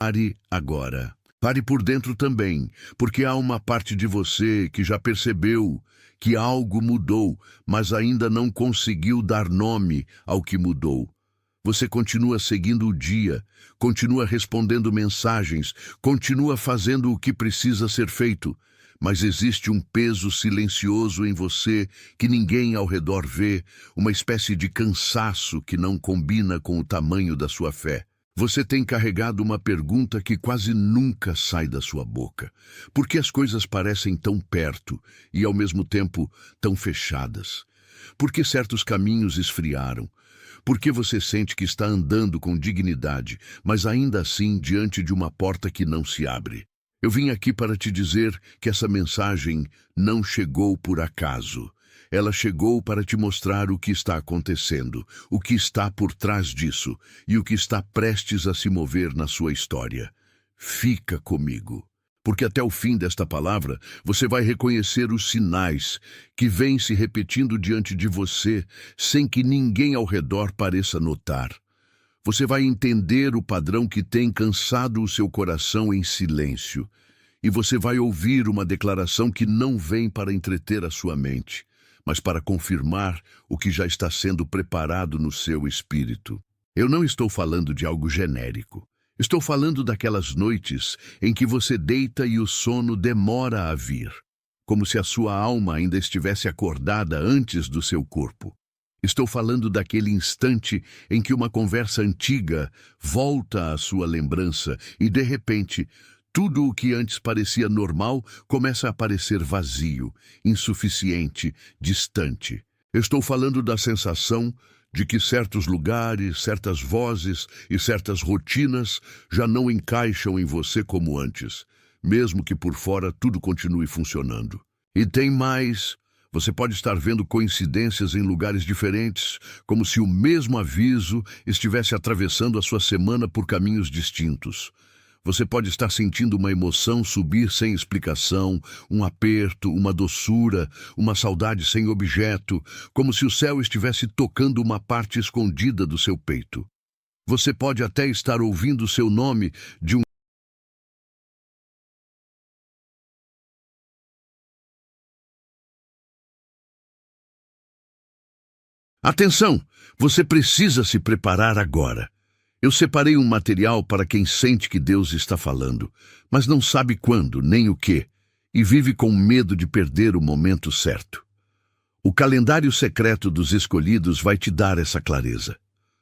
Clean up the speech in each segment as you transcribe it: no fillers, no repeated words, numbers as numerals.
Pare agora. Pare por dentro também, porque há uma parte de você que já percebeu que algo mudou, mas ainda não conseguiu dar nome ao que mudou. Você continua seguindo o dia, continua respondendo mensagens, continua fazendo o que precisa ser feito, mas existe um peso silencioso em você que ninguém ao redor vê, uma espécie de cansaço que não combina com o tamanho da sua fé. Você tem carregado uma pergunta que quase nunca sai da sua boca. Por que as coisas parecem tão perto e, ao mesmo tempo, tão fechadas? Por que certos caminhos esfriaram? Por que você sente que está andando com dignidade, mas ainda assim diante de uma porta que não se abre? Eu vim aqui para te dizer que essa mensagem não chegou por acaso. Ela chegou para te mostrar o que está acontecendo, o que está por trás disso e o que está prestes a se mover na sua história. Fica comigo, porque até o fim desta palavra você vai reconhecer os sinais que vêm se repetindo diante de você sem que ninguém ao redor pareça notar. Você vai entender o padrão que tem cansado o seu coração em silêncio, e você vai ouvir uma declaração que não vem para entreter a sua mente, mas para confirmar o que já está sendo preparado no seu espírito. Eu não estou falando de algo genérico. Estou falando daquelas noites em que você deita e o sono demora a vir, como se a sua alma ainda estivesse acordada antes do seu corpo. Estou falando daquele instante em que uma conversa antiga volta à sua lembrança e, de repente, tudo o que antes parecia normal começa a parecer vazio, insuficiente, distante. Estou falando da sensação de que certos lugares, certas vozes e certas rotinas já não encaixam em você como antes, mesmo que por fora tudo continue funcionando. E tem mais. Você pode estar vendo coincidências em lugares diferentes, como se o mesmo aviso estivesse atravessando a sua semana por caminhos distintos. Você pode estar sentindo uma emoção subir sem explicação, um aperto, uma doçura, uma saudade sem objeto, como se o céu estivesse tocando uma parte escondida do seu peito. Você pode até estar ouvindo seu nome de um Atenção! Você precisa se preparar agora. Eu separei um material para quem sente que Deus está falando, mas não sabe quando, nem o que, e vive com medo de perder o momento certo. O calendário secreto dos escolhidos vai te dar essa clareza.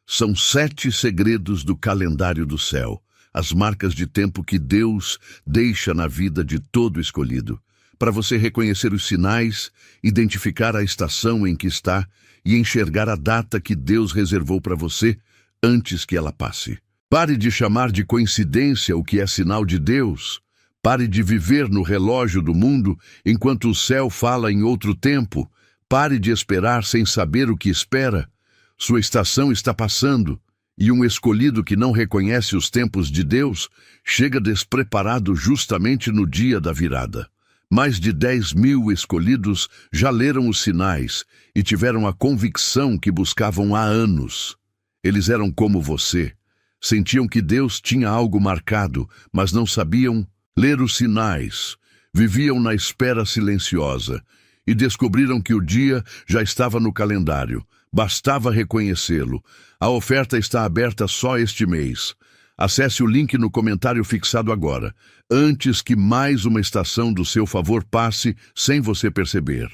São 7 segredos do calendário do céu, as marcas de tempo que Deus deixa na vida de todo escolhido, para você reconhecer os sinais, identificar a estação em que está e enxergar a data que Deus reservou para você antes que ela passe. Pare de chamar de coincidência o que é sinal de Deus. Pare de viver no relógio do mundo enquanto o céu fala em outro tempo. Pare de esperar sem saber o que espera. Sua estação está passando, e um escolhido que não reconhece os tempos de Deus chega despreparado justamente no dia da virada. Mais de 10.000 escolhidos já leram os sinais e tiveram a convicção que buscavam há anos. Eles eram como você. Sentiam que Deus tinha algo marcado, mas não sabiam ler os sinais. Viviam na espera silenciosa e descobriram que o dia já estava no calendário. Bastava reconhecê-lo. A oferta está aberta só este mês. Acesse o link no comentário fixado agora, antes que mais uma estação do seu favor passe sem você perceber.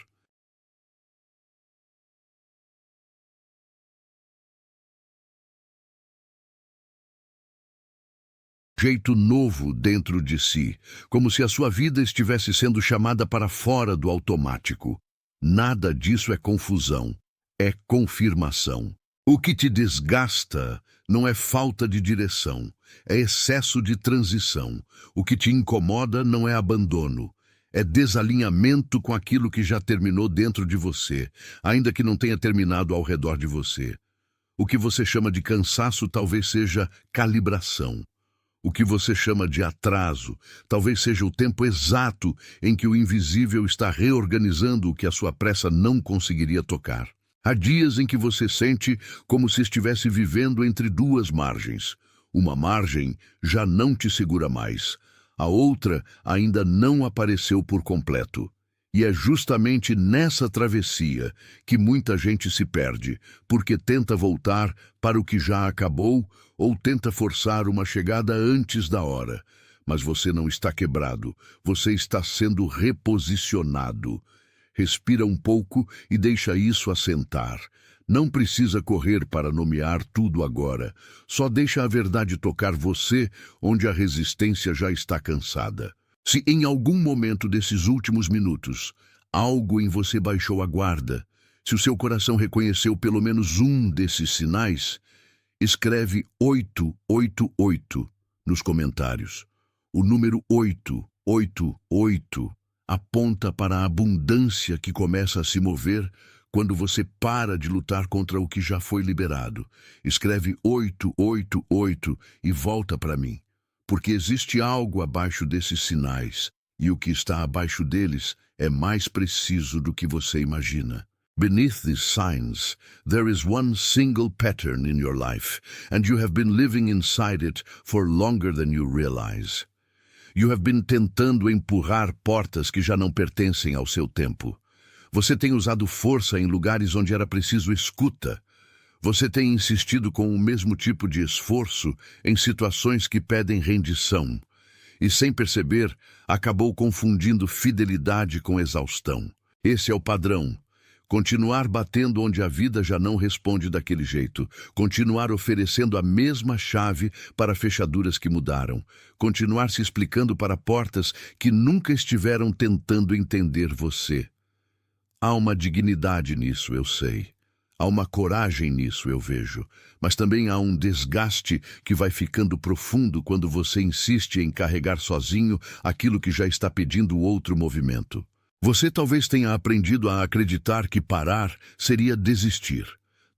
Jeito novo dentro de si, como se a sua vida estivesse sendo chamada para fora do automático. Nada disso é confusão, é confirmação. O que te desgasta não é falta de direção, é excesso de transição. O que te incomoda não é abandono, é desalinhamento com aquilo que já terminou dentro de você, ainda que não tenha terminado ao redor de você. O que você chama de cansaço talvez seja calibração. O que você chama de atraso talvez seja o tempo exato em que o invisível está reorganizando o que a sua pressa não conseguiria tocar. Há dias em que você sente como se estivesse vivendo entre duas margens. Uma margem já não te segura mais. A outra ainda não apareceu por completo. E é justamente nessa travessia que muita gente se perde, porque tenta voltar para o que já acabou ou tenta forçar uma chegada antes da hora. Mas você não está quebrado, você está sendo reposicionado. Respira um pouco e deixa isso assentar. Não precisa correr para nomear tudo agora. Só deixa a verdade tocar você onde a resistência já está cansada. Se em algum momento desses últimos minutos algo em você baixou a guarda, se o seu coração reconheceu pelo menos um desses sinais, escreve 888 nos comentários. O número 888 aponta para a abundância que começa a se mover quando você para de lutar contra o que já foi liberado. Escreve 888 e volta para mim. Porque existe algo abaixo desses sinais, e o que está abaixo deles é mais preciso do que você imagina. Beneath these signs, there is one single pattern in your life, and you have been living inside it for longer than you realize. You have been tentando empurrar portas que já não pertencem ao seu tempo. Você tem usado força em lugares onde era preciso escuta. Você tem insistido com o mesmo tipo de esforço em situações que pedem rendição. E, sem perceber, acabou confundindo fidelidade com exaustão. Esse é o padrão. Continuar batendo onde a vida já não responde daquele jeito. Continuar oferecendo a mesma chave para fechaduras que mudaram. Continuar se explicando para portas que nunca estiveram tentando entender você. Há uma dignidade nisso, eu sei. Há uma coragem nisso, eu vejo, mas também há um desgaste que vai ficando profundo quando você insiste em carregar sozinho aquilo que já está pedindo outro movimento. Você talvez tenha aprendido a acreditar que parar seria desistir.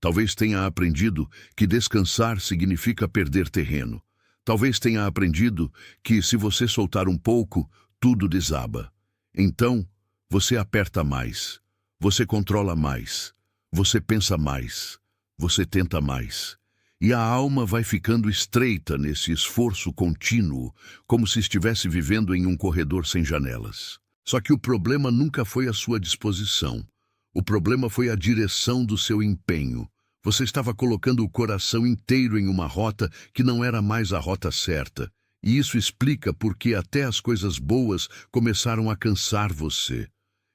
Talvez tenha aprendido que descansar significa perder terreno. Talvez tenha aprendido que, se você soltar um pouco, tudo desaba. Então, você aperta mais, você controla mais. Você pensa mais, você tenta mais. E a alma vai ficando estreita nesse esforço contínuo, como se estivesse vivendo em um corredor sem janelas. Só que o problema nunca foi a sua disposição. O problema foi a direção do seu empenho. Você estava colocando o coração inteiro em uma rota que não era mais a rota certa. E isso explica por que até as coisas boas começaram a cansar você.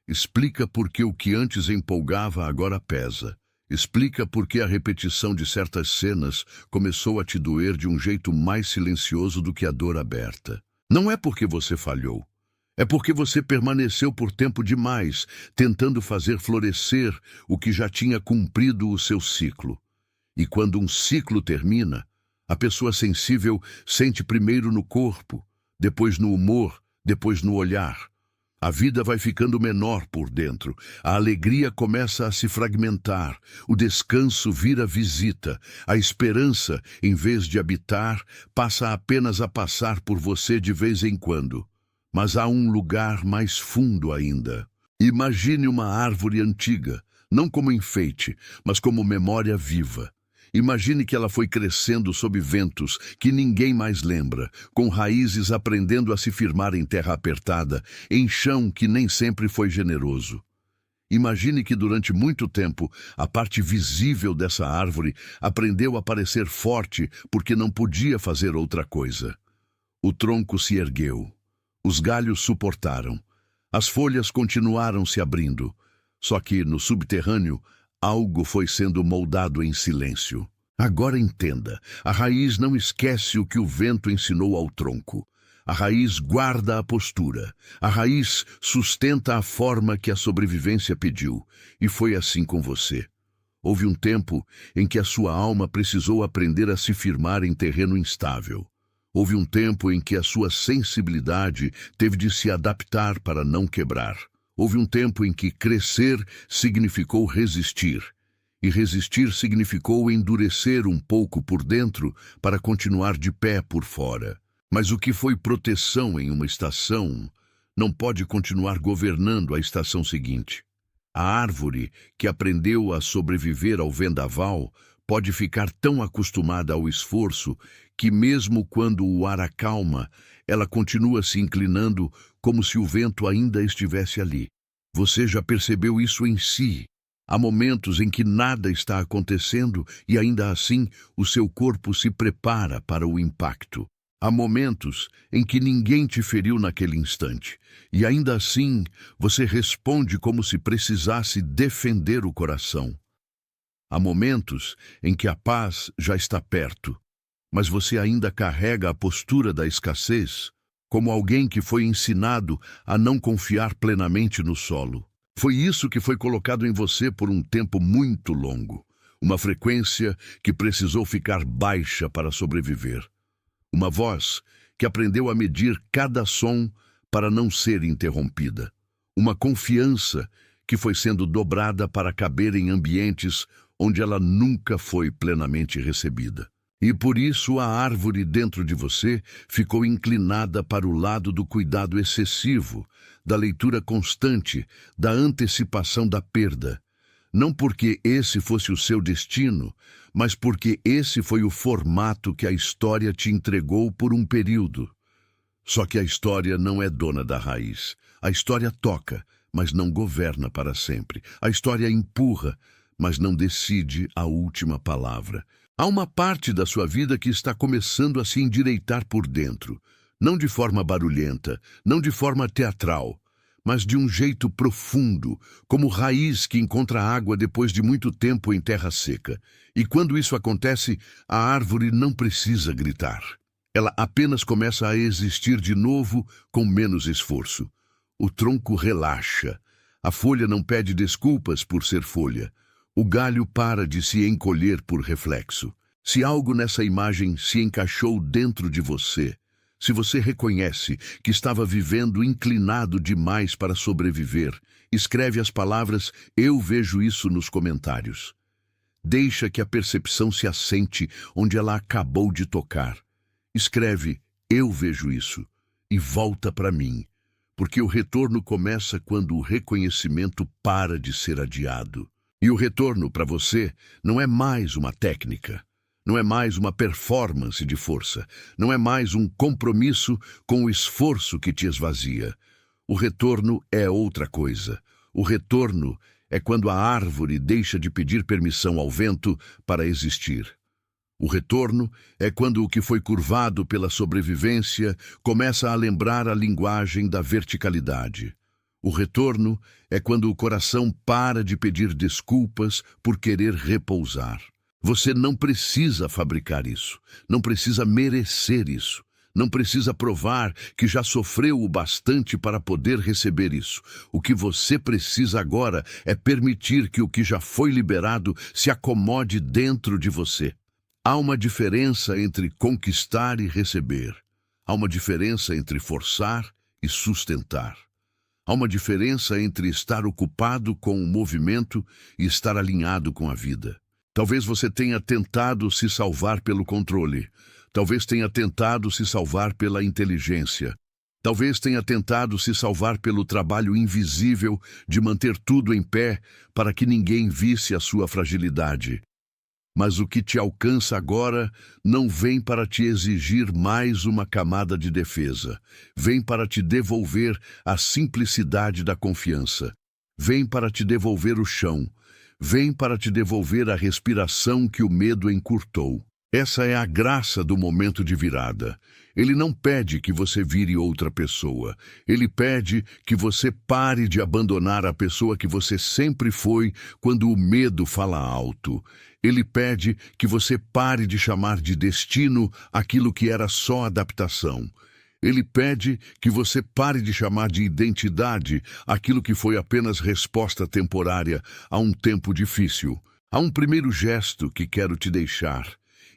Explica por que o que antes empolgava agora pesa. Explica por que a repetição de certas cenas começou a te doer de um jeito mais silencioso do que a dor aberta. Não é porque você falhou. É porque você permaneceu por tempo demais, tentando fazer florescer o que já tinha cumprido o seu ciclo. E quando um ciclo termina, a pessoa sensível sente primeiro no corpo, depois no humor, depois no olhar. A vida vai ficando menor por dentro, a alegria começa a se fragmentar, o descanso vira visita, a esperança, em vez de habitar, passa apenas a passar por você de vez em quando. Mas há um lugar mais fundo ainda. Imagine uma árvore antiga, não como enfeite, mas como memória viva. Imagine que ela foi crescendo sob ventos que ninguém mais lembra, com raízes aprendendo a se firmar em terra apertada, em chão que nem sempre foi generoso. Imagine que durante muito tempo a parte visível dessa árvore aprendeu a parecer forte porque não podia fazer outra coisa. O tronco se ergueu, os galhos suportaram, as folhas continuaram se abrindo, só que no subterrâneo algo foi sendo moldado em silêncio. Agora entenda, a raiz não esquece o que o vento ensinou ao tronco. A raiz guarda a postura. A raiz sustenta a forma que a sobrevivência pediu. E foi assim com você. Houve um tempo em que a sua alma precisou aprender a se firmar em terreno instável. Houve um tempo em que a sua sensibilidade teve de se adaptar para não quebrar. Houve um tempo em que crescer significou resistir, e resistir significou endurecer um pouco por dentro para continuar de pé por fora. Mas o que foi proteção em uma estação não pode continuar governando a estação seguinte. A árvore que aprendeu a sobreviver ao vendaval pode ficar tão acostumada ao esforço que, mesmo quando o ar acalma, ela continua se inclinando como se o vento ainda estivesse ali. Você já percebeu isso em si? Há momentos em que nada está acontecendo e, ainda assim, o seu corpo se prepara para o impacto. Há momentos em que ninguém te feriu naquele instante, e ainda assim você responde como se precisasse defender o coração. Há momentos em que a paz já está perto, mas você ainda carrega a postura da escassez, como alguém que foi ensinado a não confiar plenamente no solo. Foi isso que foi colocado em você por um tempo muito longo, uma frequência que precisou ficar baixa para sobreviver. Uma voz que aprendeu a medir cada som para não ser interrompida. Uma confiança que foi sendo dobrada para caber em ambientes onde ela nunca foi plenamente recebida. E por isso a árvore dentro de você ficou inclinada para o lado do cuidado excessivo, da leitura constante, da antecipação da perda. Não porque esse fosse o seu destino, mas porque esse foi o formato que a história te entregou por um período. Só que a história não é dona da raiz. A história toca, mas não governa para sempre. A história empurra, mas não decide a última palavra. Há uma parte da sua vida que está começando a se endireitar por dentro, não de forma barulhenta, não de forma teatral, mas de um jeito profundo, como raiz que encontra água depois de muito tempo em terra seca. E quando isso acontece, a árvore não precisa gritar. Ela apenas começa a existir de novo com menos esforço. O tronco relaxa. A folha não pede desculpas por ser folha. O galho para de se encolher por reflexo. Se algo nessa imagem se encaixou dentro de você, se você reconhece que estava vivendo inclinado demais para sobreviver, escreve as palavras "Eu vejo isso" nos comentários. Deixa que a percepção se assente onde ela acabou de tocar. Escreve "Eu vejo isso" e volta para mim, porque o retorno começa quando o reconhecimento para de ser adiado. E o retorno para você não é mais uma técnica, não é mais uma performance de força, não é mais um compromisso com o esforço que te esvazia. O retorno é outra coisa. O retorno é quando a árvore deixa de pedir permissão ao vento para existir. O retorno é quando o que foi curvado pela sobrevivência começa a lembrar a linguagem da verticalidade. O retorno é quando o coração para de pedir desculpas por querer repousar. Você não precisa fabricar isso, não precisa merecer isso, não precisa provar que já sofreu o bastante para poder receber isso. O que você precisa agora é permitir que o que já foi liberado se acomode dentro de você. Há uma diferença entre conquistar e receber. Há uma diferença entre forçar e sustentar. Há uma diferença entre estar ocupado com o movimento e estar alinhado com a vida. Talvez você tenha tentado se salvar pelo controle. Talvez tenha tentado se salvar pela inteligência. Talvez tenha tentado se salvar pelo trabalho invisível de manter tudo em pé para que ninguém visse a sua fragilidade. Mas o que te alcança agora não vem para te exigir mais uma camada de defesa. Vem para te devolver a simplicidade da confiança. Vem para te devolver o chão. Vem para te devolver a respiração que o medo encurtou. Essa é a graça do momento de virada. Ele não pede que você vire outra pessoa. Ele pede que você pare de abandonar a pessoa que você sempre foi quando o medo fala alto. Ele pede que você pare de chamar de destino aquilo que era só adaptação. Ele pede que você pare de chamar de identidade aquilo que foi apenas resposta temporária a um tempo difícil. Há um primeiro gesto que quero te deixar,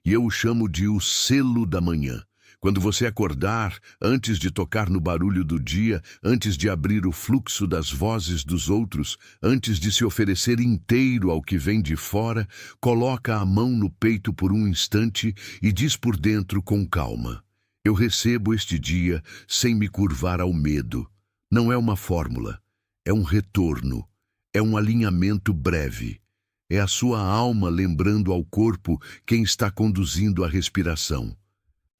e eu o chamo de o selo da manhã. Quando você acordar, antes de tocar no barulho do dia, antes de abrir o fluxo das vozes dos outros, antes de se oferecer inteiro ao que vem de fora, coloca a mão no peito por um instante e diz por dentro com calma: eu recebo este dia sem me curvar ao medo. Não é uma fórmula, é um retorno, é um alinhamento breve. É a sua alma lembrando ao corpo quem está conduzindo a respiração.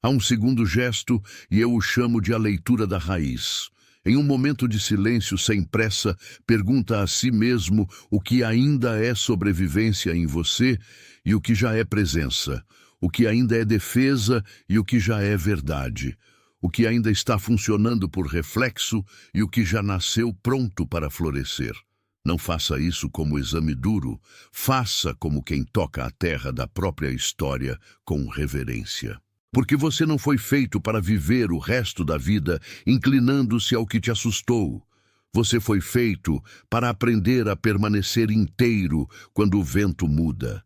Há um segundo gesto e eu o chamo de a leitura da raiz. Em um momento de silêncio sem pressa, pergunta a si mesmo o que ainda é sobrevivência em você e o que já é presença, o que ainda é defesa e o que já é verdade, o que ainda está funcionando por reflexo e o que já nasceu pronto para florescer. Não faça isso como exame duro, faça como quem toca a terra da própria história com reverência. Porque você não foi feito para viver o resto da vida inclinando-se ao que te assustou. Você foi feito para aprender a permanecer inteiro quando o vento muda.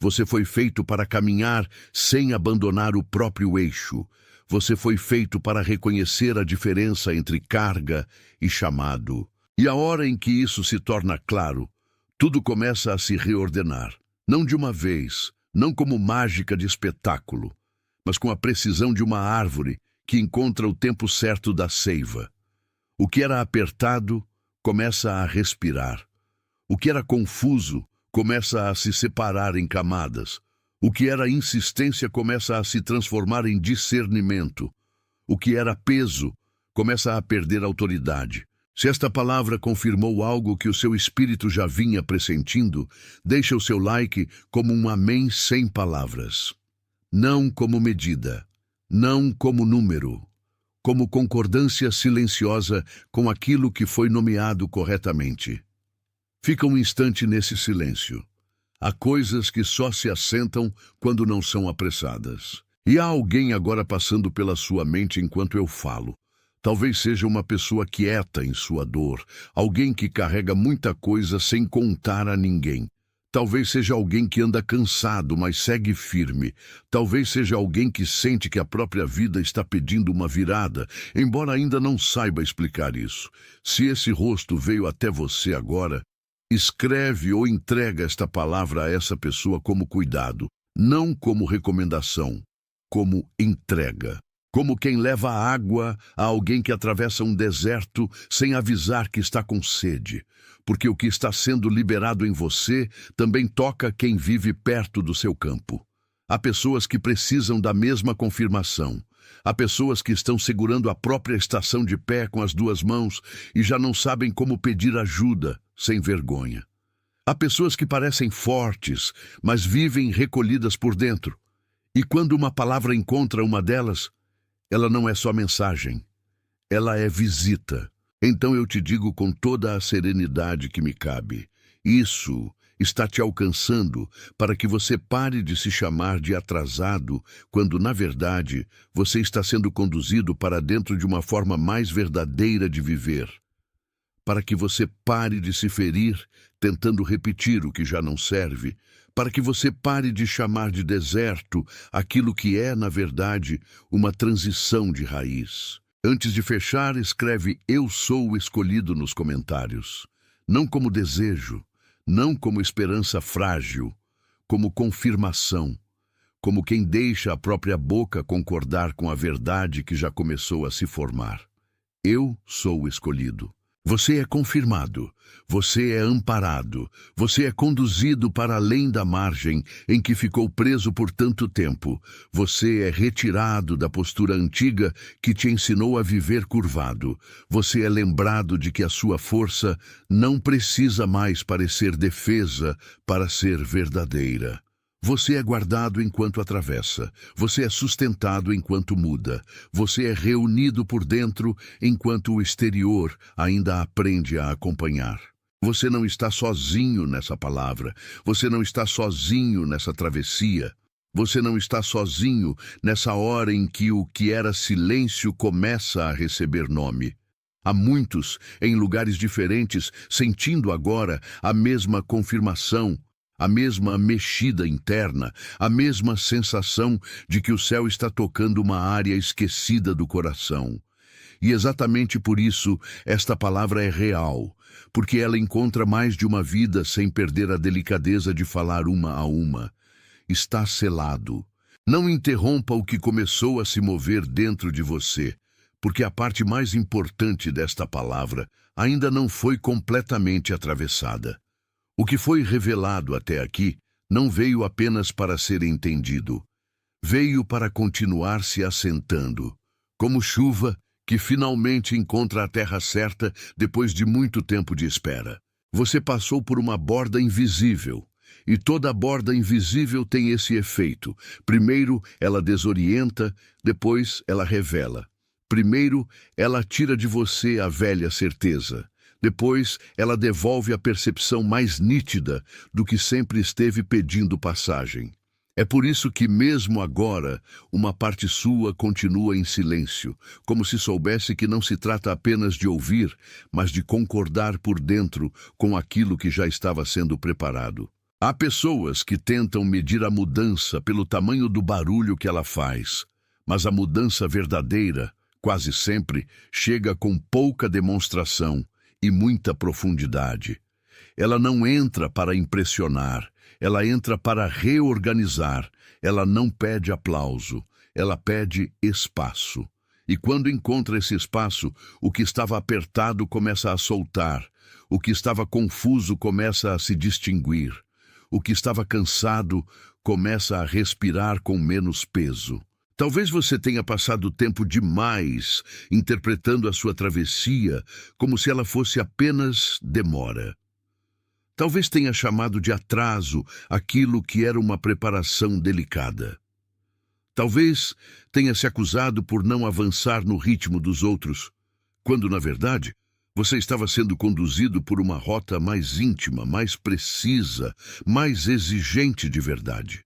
Você foi feito para caminhar sem abandonar o próprio eixo. Você foi feito para reconhecer a diferença entre carga e chamado. E a hora em que isso se torna claro, tudo começa a se reordenar. Não de uma vez, não como mágica de espetáculo, mas com a precisão de uma árvore que encontra o tempo certo da seiva. O que era apertado começa a respirar. O que era confuso começa a se separar em camadas. O que era insistência começa a se transformar em discernimento. O que era peso começa a perder autoridade. Se esta palavra confirmou algo que o seu espírito já vinha pressentindo, deixa o seu like como um amém sem palavras. Não como medida, não como número, como concordância silenciosa com aquilo que foi nomeado corretamente. Fica um instante nesse silêncio. Há coisas que só se assentam quando não são apressadas. E há alguém agora passando pela sua mente enquanto eu falo. Talvez seja uma pessoa quieta em sua dor, alguém que carrega muita coisa sem contar a ninguém. Talvez seja alguém que anda cansado, mas segue firme. Talvez seja alguém que sente que a própria vida está pedindo uma virada, embora ainda não saiba explicar isso. Se esse rosto veio até você agora, escreve ou entrega esta palavra a essa pessoa como cuidado, não como recomendação, como entrega. Como quem leva água a alguém que atravessa um deserto sem avisar que está com sede. Porque o que está sendo liberado em você também toca quem vive perto do seu campo. Há pessoas que precisam da mesma confirmação. Há pessoas que estão segurando a própria estação de pé com as duas mãos e já não sabem como pedir ajuda, sem vergonha. Há pessoas que parecem fortes, mas vivem recolhidas por dentro. E quando uma palavra encontra uma delas, ela não é só mensagem, ela é visita. Então eu te digo com toda a serenidade que me cabe, isso está te alcançando para que você pare de se chamar de atrasado, quando, na verdade, você está sendo conduzido para dentro de uma forma mais verdadeira de viver. Para que você pare de se ferir, tentando repetir o que já não serve, para que você pare de chamar de deserto aquilo que é, na verdade, uma transição de raiz. Antes de fechar, escreve "Eu sou o escolhido" nos comentários. Não como desejo, não como esperança frágil, como confirmação, como quem deixa a própria boca concordar com a verdade que já começou a se formar. Eu sou o escolhido. Você é confirmado, você é amparado, você é conduzido para além da margem em que ficou preso por tanto tempo. Você é retirado da postura antiga que te ensinou a viver curvado. Você é lembrado de que a sua força não precisa mais parecer defesa para ser verdadeira. Você é guardado enquanto atravessa, você é sustentado enquanto muda, você é reunido por dentro enquanto o exterior ainda aprende a acompanhar. Você não está sozinho nessa palavra, você não está sozinho nessa travessia, você não está sozinho nessa hora em que o que era silêncio começa a receber nome. Há muitos, em lugares diferentes, sentindo agora a mesma confirmação, a mesma mexida interna, a mesma sensação de que o céu está tocando uma área esquecida do coração. E exatamente por isso esta palavra é real, porque ela encontra mais de uma vida sem perder a delicadeza de falar uma a uma. Está selado. Não interrompa o que começou a se mover dentro de você, porque a parte mais importante desta palavra ainda não foi completamente atravessada. O que foi revelado até aqui não veio apenas para ser entendido. Veio para continuar se assentando, como chuva que finalmente encontra a terra certa depois de muito tempo de espera. Você passou por uma borda invisível, e toda borda invisível tem esse efeito. Primeiro, ela desorienta, depois, ela revela. Primeiro, ela tira de você a velha certeza. Depois, ela devolve a percepção mais nítida do que sempre esteve pedindo passagem. É por isso que, mesmo agora, uma parte sua continua em silêncio, como se soubesse que não se trata apenas de ouvir, mas de concordar por dentro com aquilo que já estava sendo preparado. Há pessoas que tentam medir a mudança pelo tamanho do barulho que ela faz, mas a mudança verdadeira, quase sempre, chega com pouca demonstração e muita profundidade. Ela não entra para impressionar, ela entra para reorganizar. Ela não pede aplauso, ela pede espaço. E quando encontra esse espaço, o que estava apertado começa a soltar, o que estava confuso começa a se distinguir, o que estava cansado começa a respirar com menos peso. Talvez você tenha passado tempo demais interpretando a sua travessia como se ela fosse apenas demora. Talvez tenha chamado de atraso aquilo que era uma preparação delicada. Talvez tenha se acusado por não avançar no ritmo dos outros, quando, na verdade, você estava sendo conduzido por uma rota mais íntima, mais precisa, mais exigente de verdade.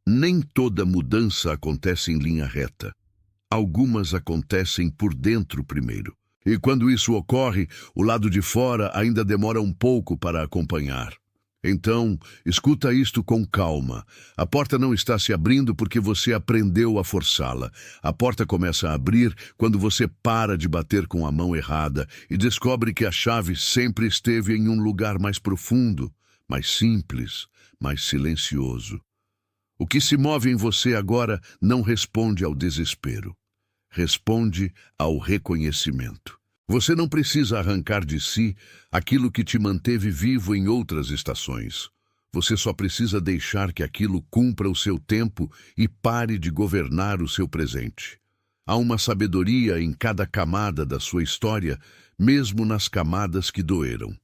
Nem toda mudança acontece em linha reta. Algumas acontecem por dentro primeiro. E quando isso ocorre, o lado de fora ainda demora um pouco para acompanhar. Então, escuta isto com calma. A porta não está se abrindo porque você aprendeu a forçá-la. A porta começa a abrir quando você para de bater com a mão errada e descobre que a chave sempre esteve em um lugar mais profundo, mais simples, mais silencioso. O que se move em você agora não responde ao desespero. Responde ao reconhecimento. Você não precisa arrancar de si aquilo que te manteve vivo em outras estações. Você só precisa deixar que aquilo cumpra o seu tempo e pare de governar o seu presente. Há uma sabedoria em cada camada da sua história, mesmo nas camadas que doeram.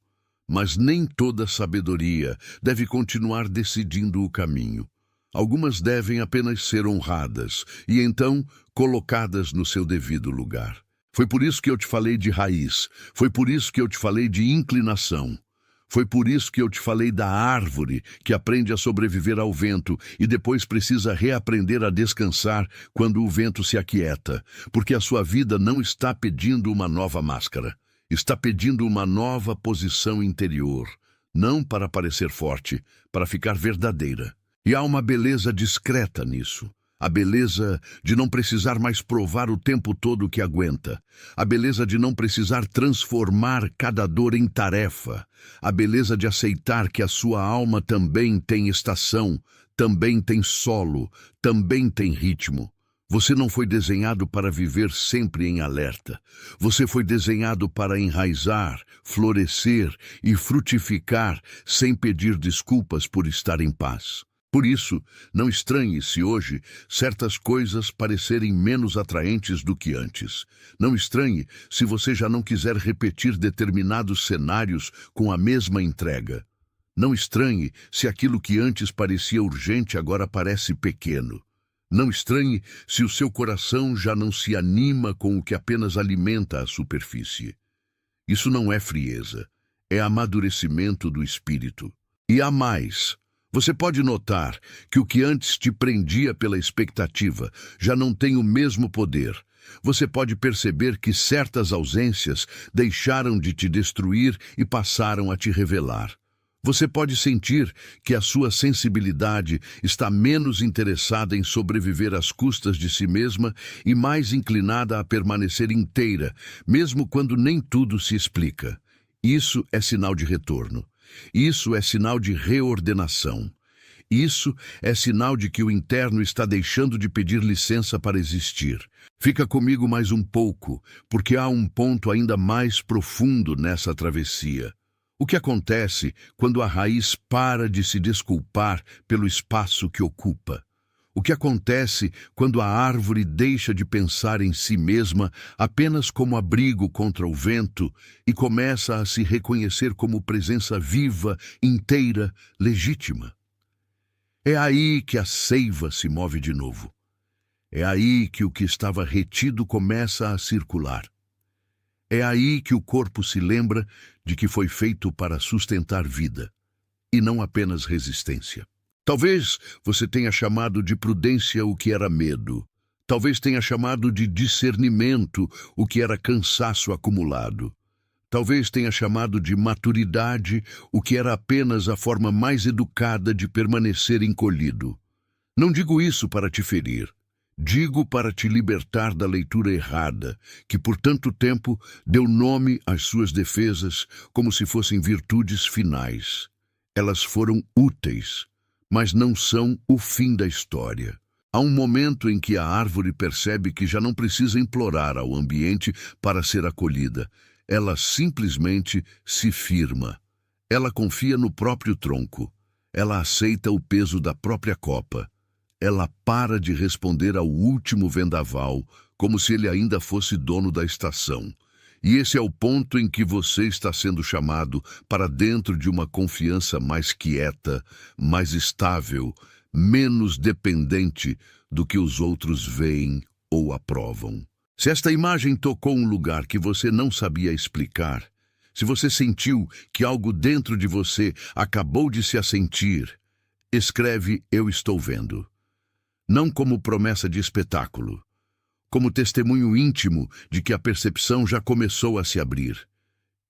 Mas nem toda sabedoria deve continuar decidindo o caminho. Algumas devem apenas ser honradas e, então, colocadas no seu devido lugar. Foi por isso que eu te falei de raiz. Foi por isso que eu te falei de inclinação. Foi por isso que eu te falei da árvore que aprende a sobreviver ao vento e depois precisa reaprender a descansar quando o vento se aquieta, porque a sua vida não está pedindo uma nova máscara. Está pedindo uma nova posição interior, não para parecer forte, para ficar verdadeira. E há uma beleza discreta nisso. A beleza de não precisar mais provar o tempo todo que aguenta. A beleza de não precisar transformar cada dor em tarefa. A beleza de aceitar que a sua alma também tem estação, também tem solo, também tem ritmo. Você não foi desenhado para viver sempre em alerta. Você foi desenhado para enraizar, florescer e frutificar sem pedir desculpas por estar em paz. Por isso, não estranhe se hoje certas coisas parecerem menos atraentes do que antes. Não estranhe se você já não quiser repetir determinados cenários com a mesma entrega. Não estranhe se aquilo que antes parecia urgente agora parece pequeno. Não estranhe se o seu coração já não se anima com o que apenas alimenta a superfície. Isso não é frieza, é amadurecimento do espírito. E há mais. Você pode notar que o que antes te prendia pela expectativa já não tem o mesmo poder. Você pode perceber que certas ausências deixaram de te destruir e passaram a te revelar. Você pode sentir que a sua sensibilidade está menos interessada em sobreviver às custas de si mesma e mais inclinada a permanecer inteira, mesmo quando nem tudo se explica. Isso é sinal de retorno. Isso é sinal de reordenação. Isso é sinal de que o interno está deixando de pedir licença para existir. Fica comigo mais um pouco, porque há um ponto ainda mais profundo nessa travessia. O que acontece quando a raiz para de se desculpar pelo espaço que ocupa? O que acontece quando a árvore deixa de pensar em si mesma apenas como abrigo contra o vento e começa a se reconhecer como presença viva, inteira, legítima? É aí que a seiva se move de novo. É aí que o que estava retido começa a circular. É aí que o corpo se lembra de que foi feito para sustentar vida, e não apenas resistência. Talvez você tenha chamado de prudência o que era medo. Talvez tenha chamado de discernimento o que era cansaço acumulado. Talvez tenha chamado de maturidade o que era apenas a forma mais educada de permanecer encolhido. Não digo isso para te ferir. Digo para te libertar da leitura errada, que por tanto tempo deu nome às suas defesas como se fossem virtudes finais. Elas foram úteis, mas não são o fim da história. Há um momento em que a árvore percebe que já não precisa implorar ao ambiente para ser acolhida. Ela simplesmente se firma. Ela confia no próprio tronco. Ela aceita o peso da própria copa. Ela para de responder ao último vendaval, como se ele ainda fosse dono da estação. E esse é o ponto em que você está sendo chamado para dentro de uma confiança mais quieta, mais estável, menos dependente do que os outros veem ou aprovam. Se esta imagem tocou um lugar que você não sabia explicar, se você sentiu que algo dentro de você acabou de se assentir, escreve "Eu estou vendo". Não como promessa de espetáculo, como testemunho íntimo de que a percepção já começou a se abrir.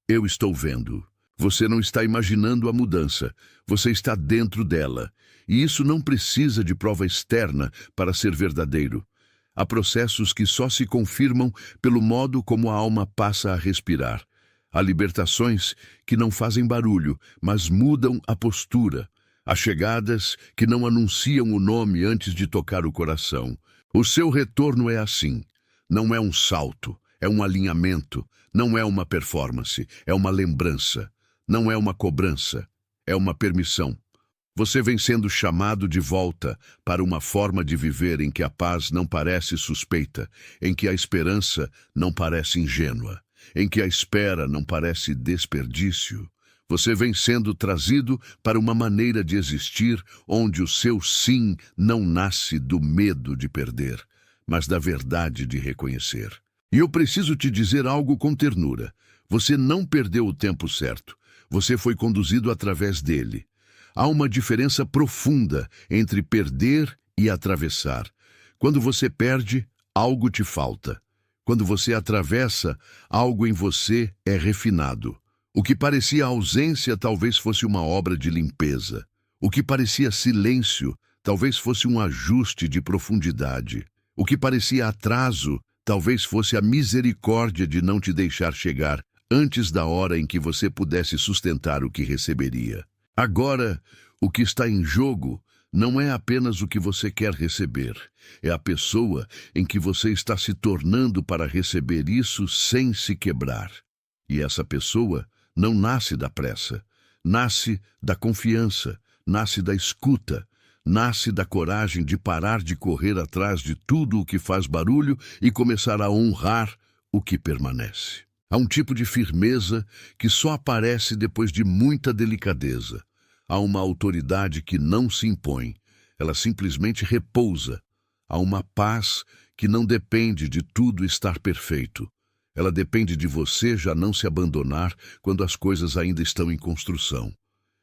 Eu estou vendo. Você não está imaginando a mudança, você está dentro dela. E isso não precisa de prova externa para ser verdadeiro. Há processos que só se confirmam pelo modo como a alma passa a respirar. Há libertações que não fazem barulho, mas mudam a postura. Há chegadas que não anunciam o nome antes de tocar o coração. O seu retorno é assim. Não é um salto, é um alinhamento. Não é uma performance, é uma lembrança. Não é uma cobrança, é uma permissão. Você vem sendo chamado de volta para uma forma de viver em que a paz não parece suspeita, em que a esperança não parece ingênua, em que a espera não parece desperdício. Você vem sendo trazido para uma maneira de existir onde o seu sim não nasce do medo de perder, mas da verdade de reconhecer. E eu preciso te dizer algo com ternura. Você não perdeu o tempo certo. Você foi conduzido através dele. Há uma diferença profunda entre perder e atravessar. Quando você perde, algo te falta. Quando você atravessa, algo em você é refinado. O que parecia ausência talvez fosse uma obra de limpeza. O que parecia silêncio talvez fosse um ajuste de profundidade. O que parecia atraso talvez fosse a misericórdia de não te deixar chegar antes da hora em que você pudesse sustentar o que receberia. Agora, o que está em jogo não é apenas o que você quer receber, é a pessoa em que você está se tornando para receber isso sem se quebrar. E essa pessoa não nasce da pressa, nasce da confiança, nasce da escuta, nasce da coragem de parar de correr atrás de tudo o que faz barulho e começar a honrar o que permanece. Há um tipo de firmeza que só aparece depois de muita delicadeza. Há uma autoridade que não se impõe, ela simplesmente repousa. Há uma paz que não depende de tudo estar perfeito. Ela depende de você já não se abandonar quando as coisas ainda estão em construção.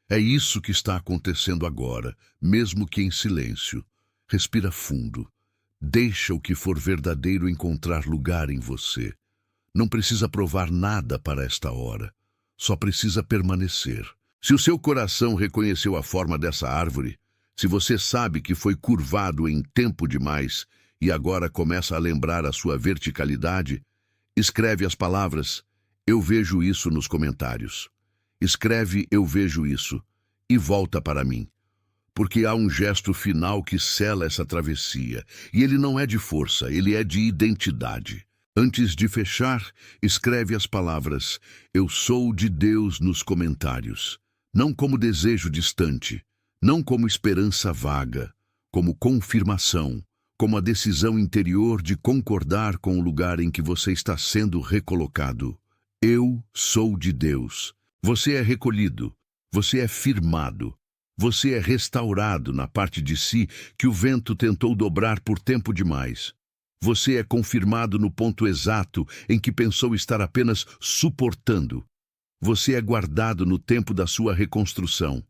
É isso que está acontecendo agora, mesmo que em silêncio. Respira fundo. Deixa o que for verdadeiro encontrar lugar em você. Não precisa provar nada para esta hora. Só precisa permanecer. Se o seu coração reconheceu a forma dessa árvore, se você sabe que foi curvado em tempo demais e agora começa a lembrar a sua verticalidade, escreve as palavras "Eu vejo isso" nos comentários. Escreve "Eu vejo isso" e volta para mim. Porque há um gesto final que sela essa travessia. E ele não é de força, ele é de identidade. Antes de fechar, escreve as palavras "Eu sou de Deus" nos comentários. Não como desejo distante, não como esperança vaga, como confirmação, como a decisão interior de concordar com o lugar em que você está sendo recolocado. Eu sou de Deus. Você é recolhido, você é firmado, você é restaurado na parte de si que o vento tentou dobrar por tempo demais. Você é confirmado no ponto exato em que pensou estar apenas suportando. Você é guardado no tempo da sua reconstrução.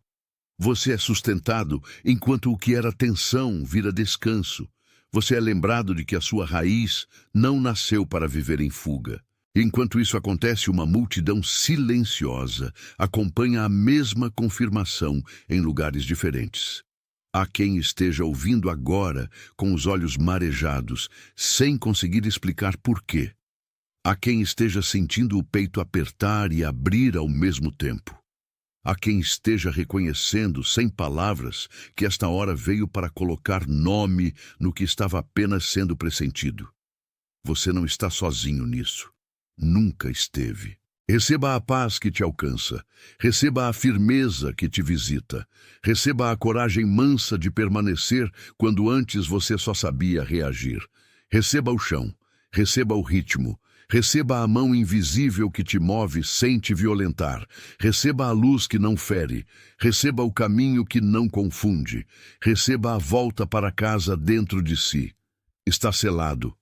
Você é sustentado enquanto o que era tensão vira descanso. Você é lembrado de que a sua raiz não nasceu para viver em fuga. Enquanto isso acontece, uma multidão silenciosa acompanha a mesma confirmação em lugares diferentes. Há quem esteja ouvindo agora com os olhos marejados, sem conseguir explicar por quê. Há quem esteja sentindo o peito apertar e abrir ao mesmo tempo. Há quem esteja reconhecendo, sem palavras, que esta hora veio para colocar nome no que estava apenas sendo pressentido. Você não está sozinho nisso. Nunca esteve. Receba a paz que te alcança. Receba a firmeza que te visita. Receba a coragem mansa de permanecer quando antes você só sabia reagir. Receba o chão. Receba o ritmo. Receba a mão invisível que te move sem te violentar. Receba a luz que não fere. Receba o caminho que não confunde. Receba a volta para casa dentro de si. Está selado.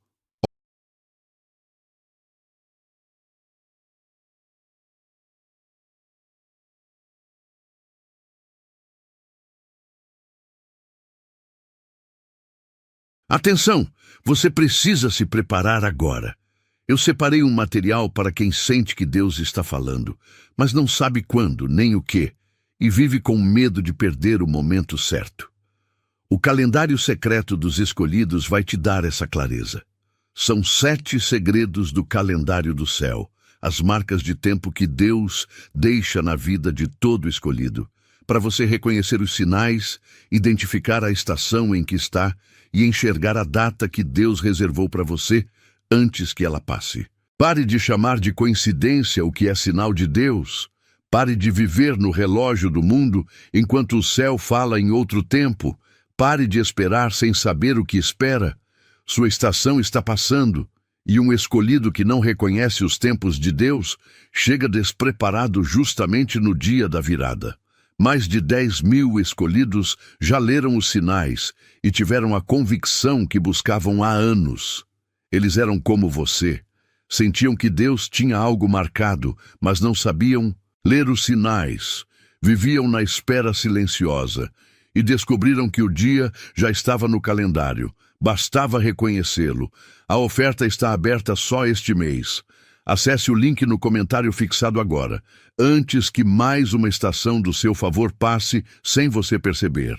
Atenção! Você precisa se preparar agora. Eu separei um material para quem sente que Deus está falando, mas não sabe quando nem o que, e vive com medo de perder o momento certo. O calendário secreto dos escolhidos vai te dar essa clareza. São 7 segredos do calendário do céu, as marcas de tempo que Deus deixa na vida de todo escolhido, para você reconhecer os sinais, identificar a estação em que está e enxergar a data que Deus reservou para você antes que ela passe. Pare de chamar de coincidência o que é sinal de Deus. Pare de viver no relógio do mundo enquanto o céu fala em outro tempo. Pare de esperar sem saber o que espera. Sua estação está passando, e um escolhido que não reconhece os tempos de Deus chega despreparado justamente no dia da virada. Mais de 10.000 escolhidos já leram os sinais e tiveram a convicção que buscavam há anos. Eles eram como você. Sentiam que Deus tinha algo marcado, mas não sabiam ler os sinais. Viviam na espera silenciosa e descobriram que o dia já estava no calendário. Bastava reconhecê-lo. A oferta está aberta só este mês. Acesse o link no comentário fixado agora, antes que mais uma estação do seu favor passe sem você perceber.